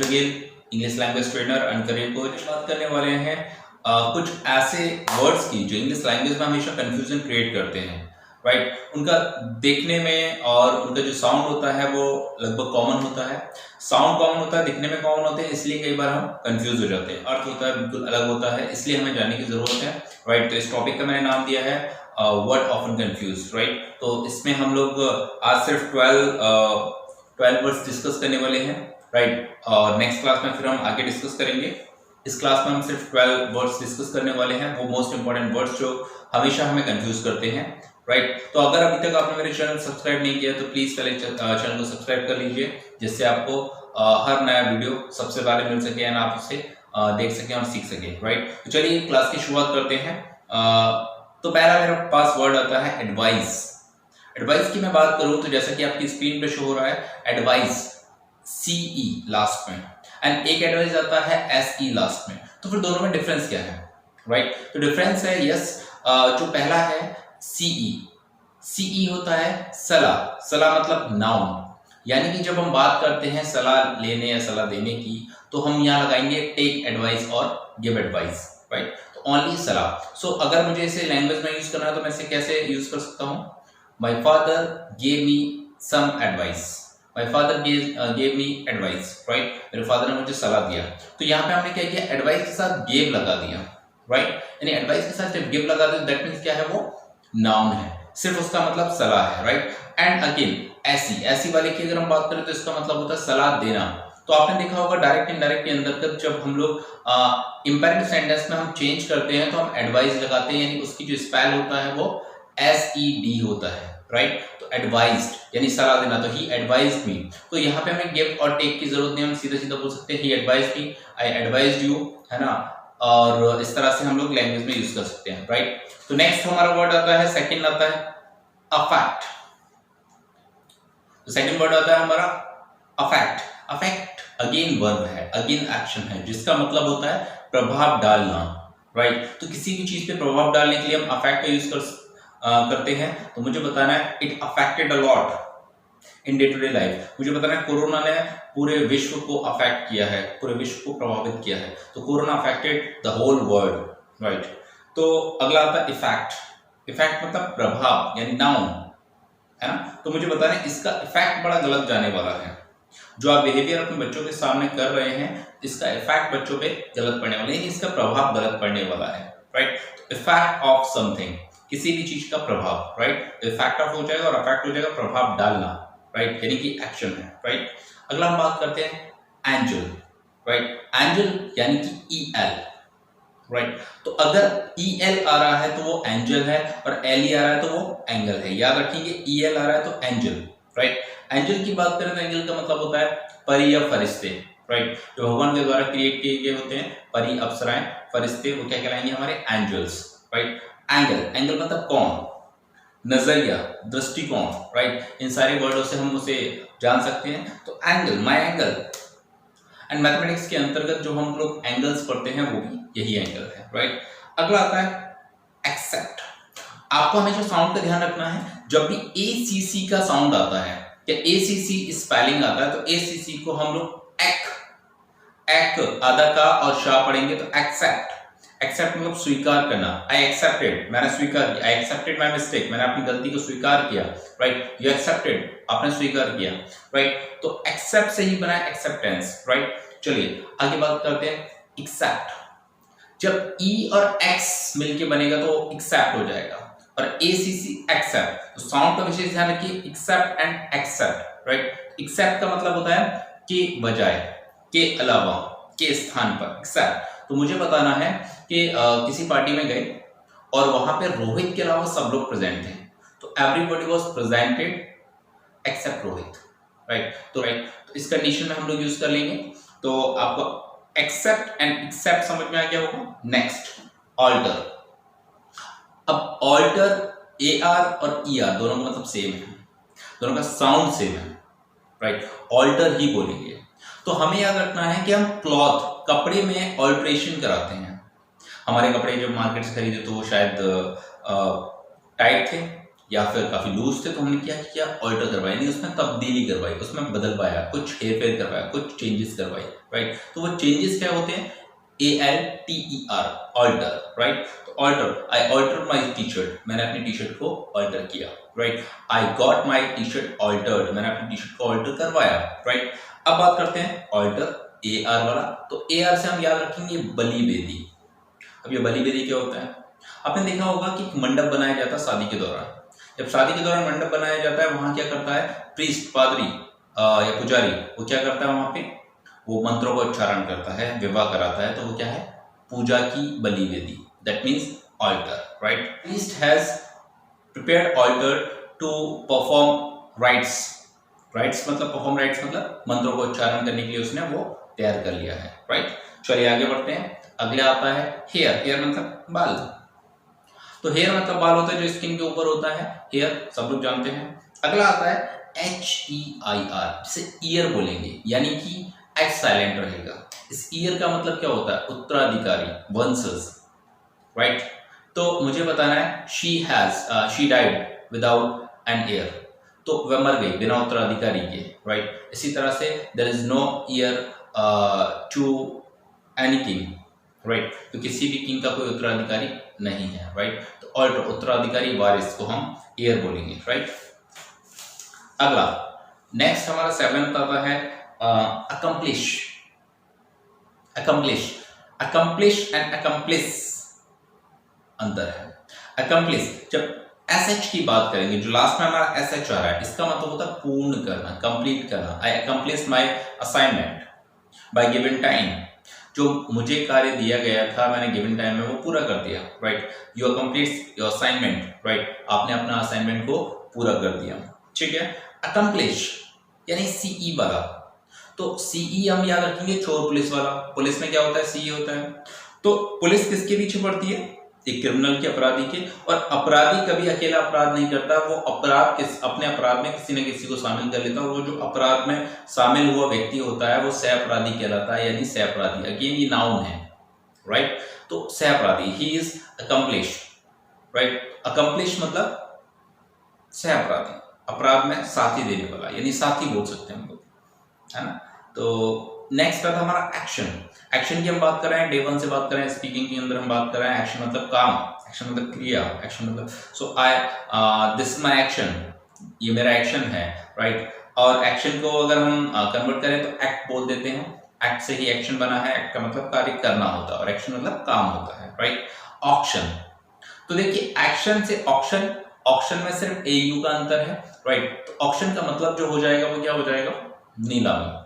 Again English language trainer and career coach. बात करने वाले हैं कुछ ऐसे वर्ड्स की जो इंग्लिश लैंग्वेज में हमेशा कंफ्यूजन क्रिएट करते हैं, राइट। उनका देखने में और उनका जो साउंड होता है वो लगभग कॉमन होता है, साउंड कॉमन होता है, दिखने में कॉमन होते हैं, इसलिए कई बार हम कंफ्यूज हो जाते हैं। अर्थ होता है बिल्कुल अलग होता है, इसलिए हमें जानने की जरूरत है, राइट। तो इस टॉपिक का मैंने नाम दिया है वर्ड ऑफन कंफ्यूज, राइट। तो इसमें हम लोग आज सिर्फ 12 वर्ड्स डिस्कस करने वाले हैं, राइट। और नेक्स्ट क्लास में फिर हम आगे डिस्कस करेंगे। इस क्लास में हम सिर्फ 12 वर्ड्स डिस्कस करने वाले हैं, वो मोस्ट इंपॉर्टेंट वर्ड्स जो हमेशा हमें कंफ्यूज करते हैं, राइट। तो अगर अभी तक आपने मेरे चैनल सब्सक्राइब नहीं किया तो प्लीज पहले चैनल को सब्सक्राइब कर लीजिए, जिससे आपको हर नया वीडियो सबसे पहले मिल सके एंड आप उसे देख सकें और सीख सकें, राइट। तो चलिए क्लास की शुरुआत करते हैं। तो पहला मेरे पास वर्ड आता है एडवाइस। एडवाइस की मैं बात करूं तो जैसा कि आपकी स्क्रीन पे शो हो रहा है, एडवाइस CE लास्ट में एंड एक एडवाइस आता है SE लास्ट में। तो फिर दोनों में डिफरेंस क्या है, राइट। तो डिफरेंस है जो पहला है CE होता है सलाह। सलाह मतलब नाउन, यानी कि जब हम बात करते हैं सलाह लेने या सलाह देने की तो हम यहाँ लगाएंगे टेक एडवाइस और गिव एडवाइस, राइट। तो ओनली सलाह। सो अगर मुझे इसे लैंग्वेज में यूज करना है तो मैं इसे कैसे यूज कर सकता हूँ? My father gave me some advice. My father gave me advice, right. मेरे फादर ने मुझे सलाह दिया। तो यहाँ पे हमने क्या किया, एडवाइस के साथ गेव लगा दिया, राइट। यानी एडवाइस के साथ जब गिव लगा दिया दैट मीन्स क्या है, वो नाउन है, सिर्फ उसका मतलब सलाह है, राइट। एंड अगेन ऐसी वाले की अगर हम बात करें तो इसका मतलब होता है सलाह देना। तो आपने देखा होगा डायरेक्ट इनडायरेक्ट के अंदर जब हम लोग इंपेरेटिव सेंटेंस में हम चेंज करते हैं तो हम एडवाइस लगाते हैं, यानी उसकी जो स्पेल होता है वो SED होता है, राइट। तो एडवाइज्ड यानी सलाह देना, तो ही एडवाइज्ड मी। तो यहाँ पे हमें गिव और टेक की जरूरत नहीं, हम सीधा सीधा बोल सकते हैं he advised me, I advised you, है ना। और इस तरह से हम लोग लैंग्वेज में यूज कर सकते हैं, राइट। तो नेक्स्ट हमारा वर्ड आता है, सेकंड आता है अफेक्ट। तो सेकंड वर्ड आता है हमारा अफेक्ट। अफेक्ट अगेन वर्ब है, अगेन एक्शन है, जिसका मतलब होता है प्रभाव डालना, राइट। तो किसी भी चीज पे प्रभाव डालने के लिए हम अफेक्ट का यूज करते हैं। तो मुझे बताना है it affected a lot in day to day life. मुझे बताना है कोरोना ने पूरे विश्व को अफेक्ट किया है, पूरे विश्व को प्रभावित किया है। तो corona affected the whole world, right. तो अगला आता है इफेक्ट। इफेक्ट मतलब प्रभाव यानी नाउन, है ना। तो मुझे बताना है इसका इफेक्ट बड़ा गलत जाने वाला है। जो आप बिहेवियर अपने बच्चों के सामने कर रहे हैं, इसका इफेक्ट बच्चों पे गलत पड़ने वाला है, इसका प्रभाव गलत पड़ने वाला है, राइट। इफेक्ट ऑफ समथिंग, किसी भी चीज का प्रभाव, राइट। इफेक्ट ऑफ हो जाएगा और इफेक्ट हो जाएगा प्रभाव डालना, राइट, यानी कि एक्शन है, राइट। अगला हम बात करते हैं एंजल, राइट। एंजल यानी कि EL, राइट। तो अगर EL आ रहा है तो वो एंजल है और LE आ रहा है तो वो एंगल है। याद रखिए EL आ रहा है तो एंजल, राइट। एंजल की बात करें तो एंजल का मतलब होता है परी या फरिश्ते, राइट। जो भगवान के द्वारा क्रिएट किए गए होते हैं, परी, अप्सराएं, फरिश्ते, वो क्या कहलाएंगे, हमारे एंजल्स, राइट। एंगल मतलब कौन, नजरिया, दृष्टिकोण, राइट। इन सारे वर्डों से हम उसे जान सकते हैं। तो angle, my angle. And mathematics के अंतर्गत जो हम लोग एंगल्स पढ़ते हैं वो भी यही एंगल है, राइट। अगला आता है एक्सेप्ट। आपको हमेशा साउंड का ध्यान रखना है, जब भी ACC का साउंड आता है या ACC स्पेलिंग आता है तो ACC को हम लोग एक आधा का और शाह पढ़ेंगे तो एक्सेप्ट। एक्सेप्ट मतलब स्वीकार करना। आई एक्सेप्टेड, मैंने स्वीकार किया। आई एक्सेप्टेड माय मिस्टेक, मैंने अपनी गलती को स्वीकार किया, राइट। यू एक्सेप्टेड, आपने स्वीकार किया, राइट। तो एक्सेप्ट से ही बना है एक्सेप्टेंस, राइट। चलिए आगे बात करते हैं एक्सेप्ट। जब E और X मिलके बनेगा तो एक्सेप्ट हो जाएगा और ACC एक्सेप्ट। तो साउंड का विशेष ध्यान रखिए, except and accept, right. Except का मतलब होता है के बजाय, के अलावा, के स्थान पर, एक्सेप्ट। तो मुझे बताना है कि किसी पार्टी में गए और वहां पे रोहित के अलावा सब लोग प्रेजेंट थे, तो everybody was presented except Rohit, right. तो इस कंडीशन में हम लोग यूज कर लेंगे। तो आपको एक्सेप्ट एंड एक्सेप्ट समझ में आ गया होगा। Next altar. अब ऑल्टर AR और ER दोनों का मतलब सेम है, दोनों का साउंड सेम है, राइट। ऑल्टर ही बोलेंगे। तो हमें याद रखना है कि हम क्लॉथ, कपड़े में ऑल्ट्रेशन कराते हैं। हमारे कपड़े जब मार्केट से खरीदे तो वो शायद टाइट थे, या फिर काफी लूज थे, तो हमने क्या किया, ऑल्टर करवाया, यानी उसमें तब्दीली करवाई, उसमें बदल पाया, कुछ हेर फेर करवाया, कुछ चेंजेस करवाई, राइट। तो वो चेंजेस क्या होते हैं, ALTER, ऑल्टर, राइट। तो ऑल्टर, आई ऑल्टर माई टी शर्ट, मैंने अपनी टी शर्ट को ऑल्टर किया, right. I got my T shirt altered, मैंने अपनी टी शर्ट को ऑल्टर करवाया, राइट। अब बात करते हैं ऑल्टर AR वाला। तो AR से हम याद रखेंगे बलि वेदी। अब ये बलि वेदी क्या होता है, आपने देखा होगा कि एक मंडप बनाया जाता है शादी के दौरान। जब शादी के दौरान मंडप बनाया जाता है, वहां क्या करता है, प्रीस्ट, पादरी या पुजारी, वो क्या करता है, वहां पे वो मंत्रों का उच्चारण करता है, विवाह कराता है। तो वो क्या है, पूजा की बलि वेदी, that means altar, right. Priest has prepared altar to perform rites, rites मतलब परफॉर्म राइट्स मतलब मंत्रों को उच्चारण करने के लिए उसने वो तैयार कर लिया है, राइट। चलिए आगे बढ़ते हैं। अगले आता है हेयर। हेयर मतलब बाल। तो हेयर मतलब बाल होता है जो स्किन के ऊपर होता है, हेयर सब लोग जानते हैं। अगला आता है HEIR, जिसे ईयर बोलेंगे, यानी कि एच साइलेंट रहेगा। इस ईयर का मतलब क्या होता है, उत्तराधिकारी, वंशज, राइट। तो मुझे बताना है she died without an year, तो वह मर गई बिना उत्तराधिकारी के, राइट। इसी तरह से there is no heir to any king, right. तो किसी भी किंग का कोई उत्तराधिकारी नहीं है, राइट। तो ऑल्टर, उत्तराधिकारी, वारिस को हम ईयर बोलेंगे, राइट। अगला नेक्स्ट हमारा 7th आता है accomplish. Accomplish, accomplish and accomplish अंतर है। अकम्प्लिश, जब SH की बात करेंगे, जो लास्ट में हमारा SH आ रहा है, इसका मतलब होता है पूर्ण करना, कंप्लीट करना। I accomplish my assignment by given time, जो मुझे कार्य दिया गया था मैंने गिवन टाइम में वो पूरा कर दिया, right. You accomplish your assignment, right, आपने अपना असाइनमेंट को पूरा कर दिया, ठीक है। अकम्प्लिश यानी CE वाला, तो CE हम याद रखेंगे चोर पुलिस वाला। पुलिस में क्या होता है, CE होता है। तो पुलिस किसके पीछे पड़ती है, एक क्रिमिनल के, अपराधी के। और अपराधी कभी अकेला अपराध नहीं करता, वो अपने अपराध में किसी न किसी को शामिल कर लेता है। वो जो अपराध में शामिल हुआ व्यक्ति होता है वो सह अपराधी कहलाता है, यानी सह अपराधी। अगेन ये नाउन है, राइट। तो सह अपराधी, he is accomplish, right. Accomplish मतलब सह अपराधी, अपराध में साथी देने वाला, यानी साथी बोल सकते हैं हम लोग, है ना। तो नेक्स्ट आता हमारा एक्शन। एक्शन की हम बात कर रहे हैं, डे 1 से बात कर रहे हैं, स्पीकिंग के अंदर हम बात कर रहे हैं। एक्शन मतलब काम, एक्शन मतलब क्रिया, एक्शन मतलब so this is my action, ये मेरा एक्शन है, राइट। और एक्शन को अगर हम कन्वर्ट करें तो एक्ट बोल देते हैं। एक्ट से ही एक्शन बना है, एक्ट का मतलब कार्य करना होता है और एक्शन मतलब काम होता है, राइट। ऑक्शन, तो देखिए एक्शन से ऑक्शन, ऑक्शन में सिर्फ AU का अंतर है, राइट। तो ऑक्शन का मतलब जो हो जाएगा वो क्या हो जाएगा, नीलामी।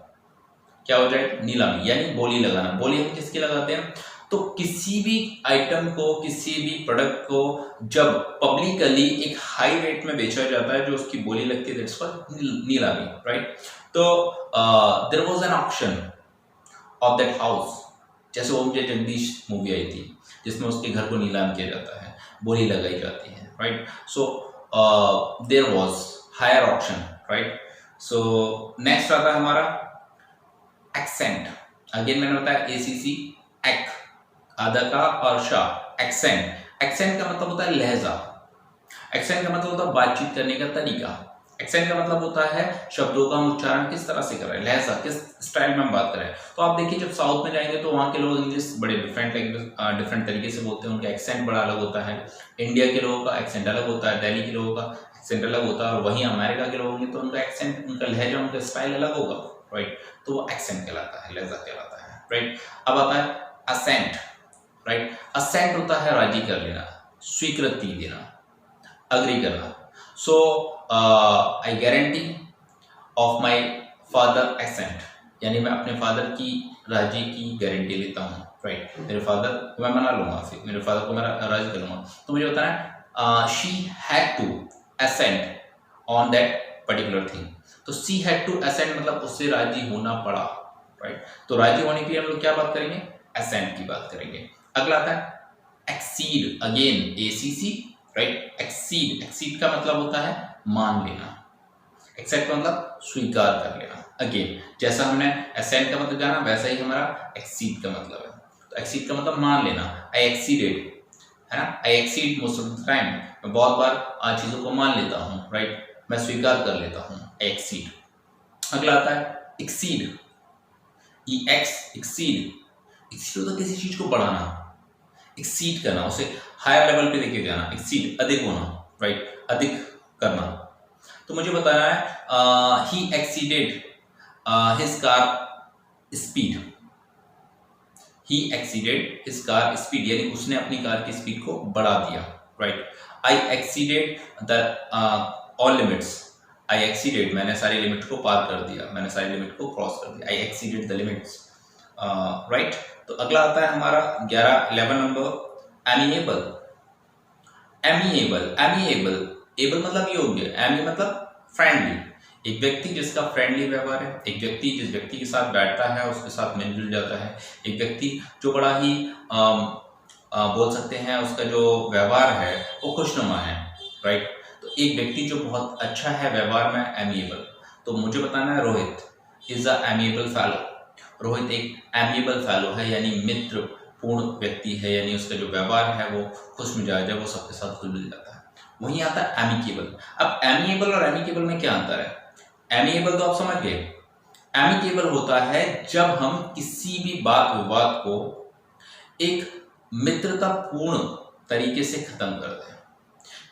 क्या हो जाएगा, नीलामी, यानी बोली लगाना। बोली हम किसकी लगाते हैं, तो किसी भी आइटम को, किसी भी प्रोडक्ट को जब पब्लिकली एक हाई रेट में बेचा जाता है, जो उसकी बोली लगती है, दैट्स कॉल्ड नीलामी, राइट। तो there was an auction of that house, जैसे ओम जय जगदीश मूवी आई थी जिसमें उसके घर को नीलाम किया जाता है, बोली लगाई जाती है, right. So there was hire auction, right. So next आता है हमारा एक्सेंट। अगेन मैंने बताया ACC, एक्, आधा का और शाह, एक्सेंट। एक्सेंट का मतलब होता है लहजा। एक्सेंट का मतलब होता है बातचीत करने का तरीका। एक्सेंट का मतलब होता है शब्दों का उच्चारण किस तरह से कर रहे हैं, लहजा किस स्टाइल में हम बात करें। तो आप देखिए जब साउथ में जाएंगे तो वहाँ के लोग इंग्लिश बड़े डिफरेंट तरीके से बोलते हैं, उनका एक्सेंट बड़ा अलग होता है। इंडिया के लोगों का एक्सेंट अलग होता है, दिल्ली के लोगों का एक्सेंट अलग होता है, और वहीं अमेरिका के लोग होंगे तो उनका एक्सेंट, उनका लहजा, उनका स्टाइल अलग होगा, राइट। तो वो एक्सेंट कहलाता है, लहजा कहलाता है, राइट। अब आता है असेंट, राइट। असेंट होता है राजी कर लेना, स्वीकृति देना, अग्री करना। So I guarantee of my father assent, यानी मैं अपने फादर की राजी की गारंटी लेता हूँ, राइट। मेरे फादर को मैं मना लूंगा, फिर मेरे फादर को मैं राजी कर लूंगा। तो मुझे बताना है she had to assent on that particular thing. तो सी हैड टू एसेंट मतलब उससे राजी होना पड़ा, राइट। तो राजी होने के लिए हम लोग क्या बात करेंगे, एसेंट की बात करेंगे। अगला आता है exceed, again ACC, right. Exceed, exceed का मतलब होता है मान लेना, एक्सेप्ट का मतलब स्वीकार कर लेना। अगेन जैसा हमने एसेंट का मतलब जाना, वैसा ही हमारा एक्सीड का मतलब है। तो एक्सीड का मतलब मान लेना, आई एक्सीडेड, है ना। आई exceed most of the time, मैं बहुत बार चीजों को मान लेता हूँ, राइट, मैं स्वीकार कर लेता हूँ, एक्सीड। अगला आता है एक्सीड, एक्सीड। एक्सीड होता है किसी चीज को बढ़ाना, एक्सीड करना, उसे हायर लेवल पे लेके जाना, एक्सीड अधिक होना, राइट, अधिक करना। तो मुझे बताना है ही एक्सीडेड हिज कार स्पीड, ही एक्सीडेड हिज कार स्पीड, यानी उसने अपनी कार की स्पीड को बढ़ा दिया, right. I exceeded the all limits, I exceeded, मैंने सारी लिमिट को पार कर दिया, मैंने सारी लिमिट को क्रॉस कर दिया, आई एक्सीडेड द लिमिट्स, राइट। तो अगला आता है हमारा 11 number, amiable. Amiable, amiable, able मतलब योग्य, एमी मतलब फ्रेंडली, एक व्यक्ति जिसका फ्रेंडली व्यवहार है, एक व्यक्ति जिस व्यक्ति के साथ बैठता है उसके साथ मिलजुल जाता है, एक व्यक्ति जो बड़ा ही बोल सकते हैं उसका जो व्यवहार है वो खुशनुमा है, राइट। तो एक व्यक्ति जो बहुत अच्छा है व्यवहार में, एमिएबल। तो मुझे बताना है Rohit is a amiable fellow, Rohit एक एमिएबल फेलो है, यानी मित्र पूर्ण व्यक्ति है, यानी उसका जो व्यवहार है वो खुश मिजाज है, वो सबके साथ घुल मिल जाता है। वहीं आता है एमिकेबल। अब एमिएबल और एमिकेबल में क्या अंतर है? एमिएबल तो आप समझ गए, एमिकेबल होता है जब हम किसी भी बात विवाद को एक मित्रतापूर्ण तरीके से खत्म करते हैं,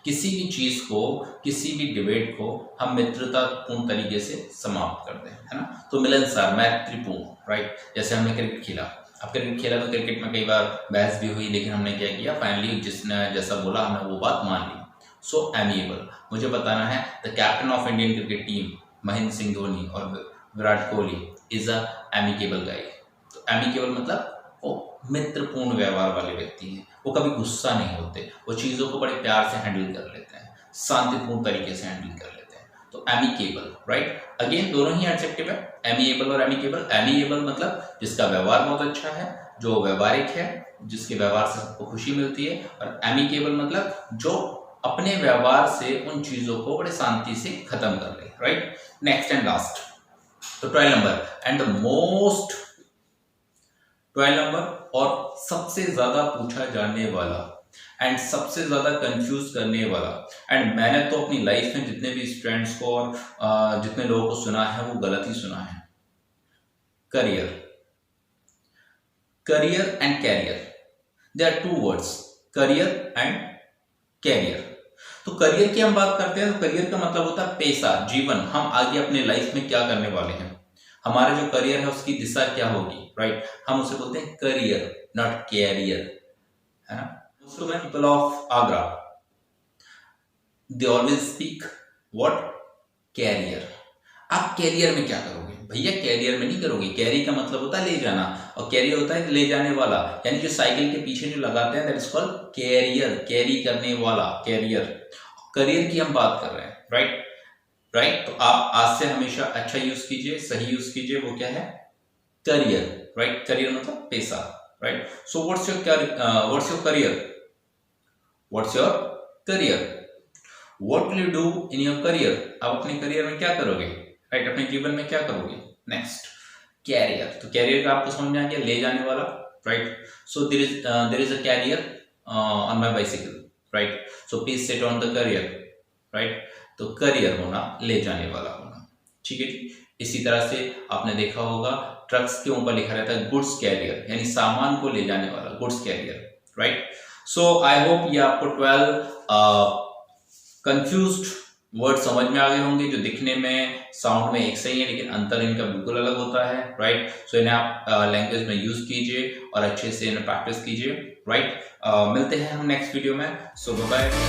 किसी भी चीज को, किसी भी डिबेट को हम मित्रतापूर्ण तरीके से समाप्त करते हैं, है ना। तो मिलनसार, मैत्रीपूर्ण, राइट। जैसे हमने क्रिकेट खेला, अब क्रिकेट खेला तो क्रिकेट में कई बार बहस भी हुई, लेकिन हमने क्या किया, फाइनली जिसने जैसा बोला हमने वो बात मान ली। सो एमिएबल। मुझे बताना है the captain of Indian cricket team Mahendra Singh Dhoni और Virat Kohli is a amicable guy. तो एमिकेबल मतलब वो मित्रपूर्ण व्यवहार वाले व्यक्ति हैं, वो कभी गुस्सा नहीं होते, वो चीज़ों को बड़े प्यार से हैंडल कर लेते हैं, शांतिपूर्ण तरीके से हैंडल कर लेते हैं। तो एमिकेबल, राइट। अगेन दोनों ही एडजेक्टिव है, एमिएबल और एमिकेबल। एमिएबल मतलब जिसका व्यवहार बहुत अच्छा है, जो व्यवहारिक है, जिसके व्यवहार से सबको खुशी मिलती है, और एमिकेबल मतलब जो अपने व्यवहार से उन चीजों को बड़े शांति से खत्म कर ले, राइट। नेक्स्ट एंड लास्ट, तो 12 number and the most, 12 number और सबसे ज्यादा पूछा जाने वाला एंड सबसे ज्यादा कंफ्यूज करने वाला, एंड मैंने तो अपनी लाइफ में जितने भी स्टूडेंट्स को और जितने लोगों को सुना है वो गलत ही सुना है, career. Career and carrier, they are two words, career and carrier. तो करियर की हम बात करते हैं तो करियर का मतलब होता है पेशा, जीवन, हम आगे अपने लाइफ में क्या करने वाले हैं, हमारा जो करियर है उसकी दिशा क्या होगी, राइट। हम उसे बोलते हैं करियर, नॉट कैरियर, है ना। People of Agra they always speak what, carrier. आप कैरियर में क्या करोगे भैया? कैरियर में नहीं करोगे, कैरी का मतलब होता है ले जाना, और कैरियर होता है ले जाने वाला, यानी जो साइकिल के पीछे जो लगाते हैं that is called carrier, carry करने वाला, कैरियर। करियर की हम बात कर रहे हैं, राइट, राइट। तो आप आज से हमेशा अच्छा यूज कीजिए, सही यूज कीजिए, वो क्या है, करियर, राइट। करियर मतलब पैसा, right. So what's your career, what's your career, what will you do in your career, आप अपने करियर में क्या करोगे, राइट, अपने जीवन में क्या करोगे। Next, career. तो कैरियर का आपको समझ में आ गया, ले जाने वाला, right. So there is a carrier on my bicycle, right. So please sit on the career, right. तो करियर होना, ले जाने वाला होना, ठीक है जी। इसी तरह से आपने देखा होगा ट्रक्स के ऊपर लिखा रहता है गुड्स कैरियर, यानी सामान को ले जाने वाला, goods carrier, right. So I hope ये आपको 12 कंफ्यूज्ड वर्ड समझ में आ गए होंगे, जो दिखने में, साउंड में एक सही है लेकिन अंतर इनका बिल्कुल अलग होता है, राइट। सो इन्हें आप लैंग्वेज में यूज कीजिए और अच्छे से इन्हें प्रैक्टिस कीजिए, राइट। मिलते हैं हम नेक्स्ट वीडियो में। सो बाय बाय।